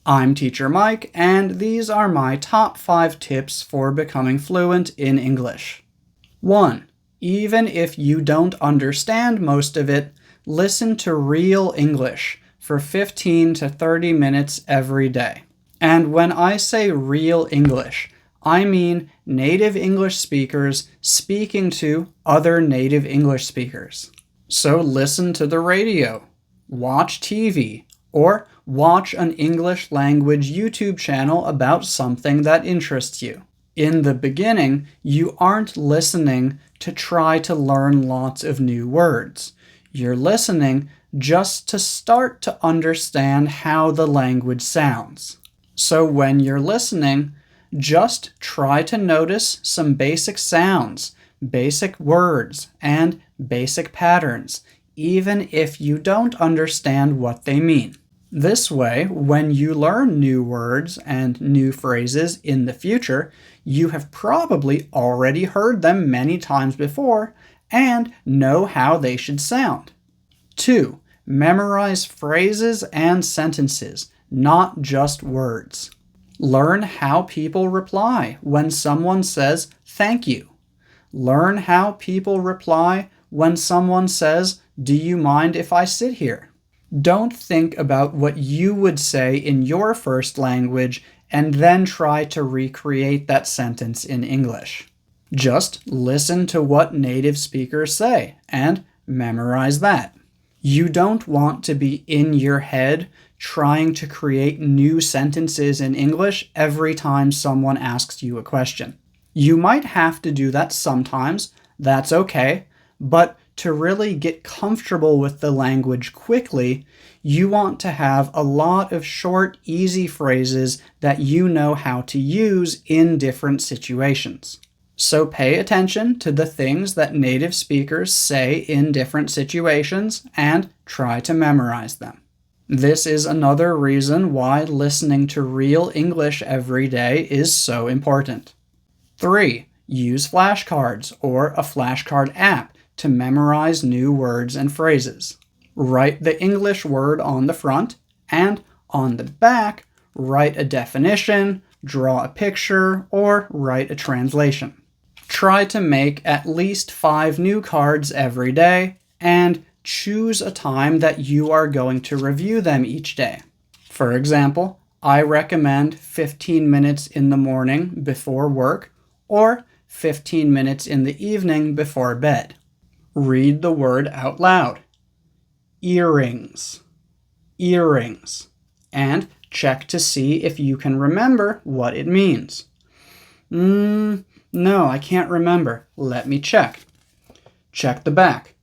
I'm Teacher Mike, and these are my top 5 tips for becoming fluent in English. 1. Even if you don't understand most of it, listen to real English for 15 to 30 minutes every day. And when I say real English, I mean native English speakers speaking to other native English speakers. So listen to the radio, watch TV, or watch an English language YouTube channel about something that interests you. In the beginning, you aren't listening to try to learn lots of new words. You're listening just to start to understand how the language sounds. So when you're listening, just try to notice some basic sounds, basic words, and basic patterns, even if you don't understand what they mean. This way, when you learn new words and new phrases in the future, you have probably already heard them many times before and know how they should sound. 2. Memorize phrases and sentences, not just words. Learn how people reply when someone says thank you. Learn how people reply when someone says, "Do you mind if I sit here?" Don't think about what you would say in your first language and then try to recreate that sentence in English. Just listen to what native speakers say and memorize that. You don't want to be in your head trying to create new sentences in English every time someone asks you a question. You might have to do that sometimes, that's okay, but to really get comfortable with the language quickly, you want to have a lot of short, easy phrases that you know how to use in different situations. So pay attention to the things that native speakers say in different situations and try to memorize them. This is another reason why listening to real English every day is so important. 3. Use flashcards or a flashcard app to memorize new words and phrases. Write the English word on the front, and on the back, write a definition, draw a picture, or write a translation. Try to make at least 5 new cards every day, and choose a time that you are going to review them each day. For example, I recommend 15 minutes in the morning before work, or 15 minutes in the evening before bed. Read the word out loud. Earrings. Earrings. And check to see if you can remember what it means. No, I can't remember. Let me check. Check the back.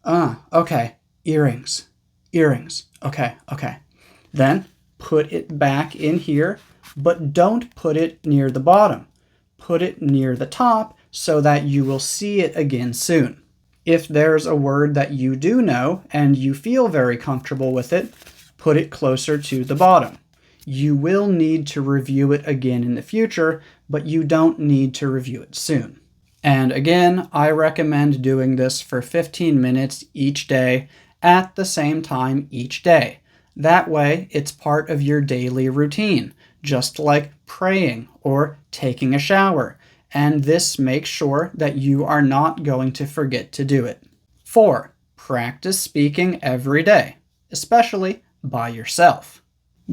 Okay. Earrings. Earrings. Okay. Then put it back in here, but don't put it near the bottom. Put it near the top so that you will see it again soon. If there's a word that you do know and you feel very comfortable with it, put it closer to the bottom. You will need to review it again in the future, but you don't need to review it soon. And again, I recommend doing this for 15 minutes each day at the same time each day. That way, it's part of your daily routine, just like praying or taking a shower, and this makes sure that you are not going to forget to do it. 4. Practice speaking every day, especially by yourself.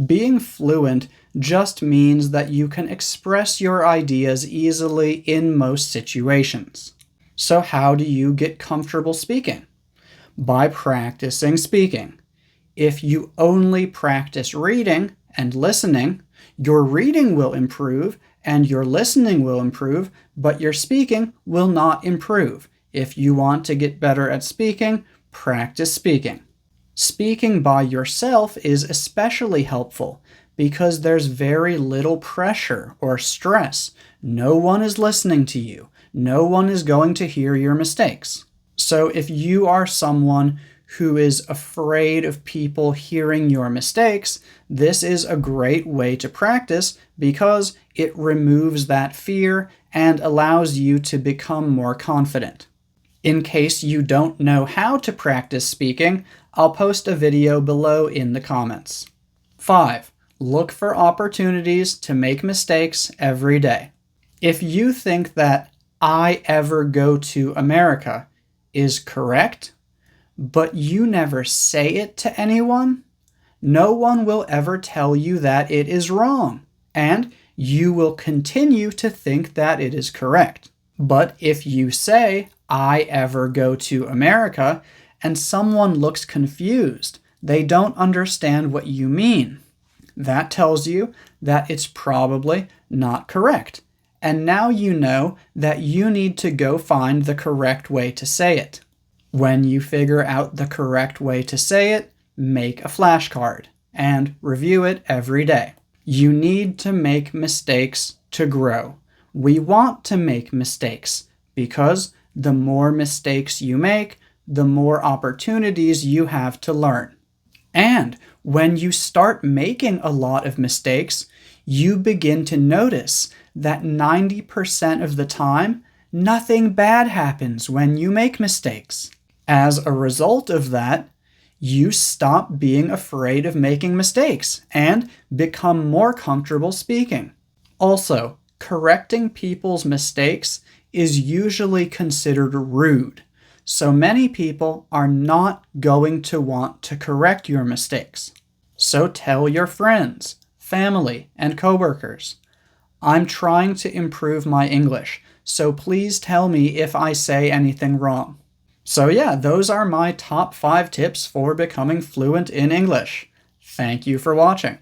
Being fluent just means that you can express your ideas easily in most situations. So how do you get comfortable speaking? By practicing speaking. If you only practice reading and listening, your reading will improve and your listening will improve, but your speaking will not improve. If you want to get better at speaking, practice speaking. Speaking by yourself is especially helpful because there's very little pressure or stress. No one is listening to you. No one is going to hear your mistakes. So if you are someone who is afraid of people hearing your mistakes, this is a great way to practice because it removes that fear and allows you to become more confident. In case you don't know how to practice speaking, I'll post a video below in the comments. 5. Look for opportunities to make mistakes every day. If you think that "I ever go to America" is correct, but you never say it to anyone, no one will ever tell you that it is wrong, and you will continue to think that it is correct. But if you say, "I ever go to America," and someone looks confused, they don't understand what you mean, that tells you that it's probably not correct. And now you know that you need to go find the correct way to say it. When you figure out the correct way to say it, make a flashcard and review it every day. You need to make mistakes to grow. We want to make mistakes because the more mistakes you make, the more opportunities you have to learn. And when you start making a lot of mistakes, you begin to notice that 90% of the time, nothing bad happens when you make mistakes. As a result of that, you stop being afraid of making mistakes and become more comfortable speaking. Also, correcting people's mistakes is usually considered rude, so many people are not going to want to correct your mistakes. So tell your friends, family, and coworkers, "I'm trying to improve my English, so please tell me if I say anything wrong." So yeah, those are my top 5 tips for becoming fluent in English. Thank you for watching.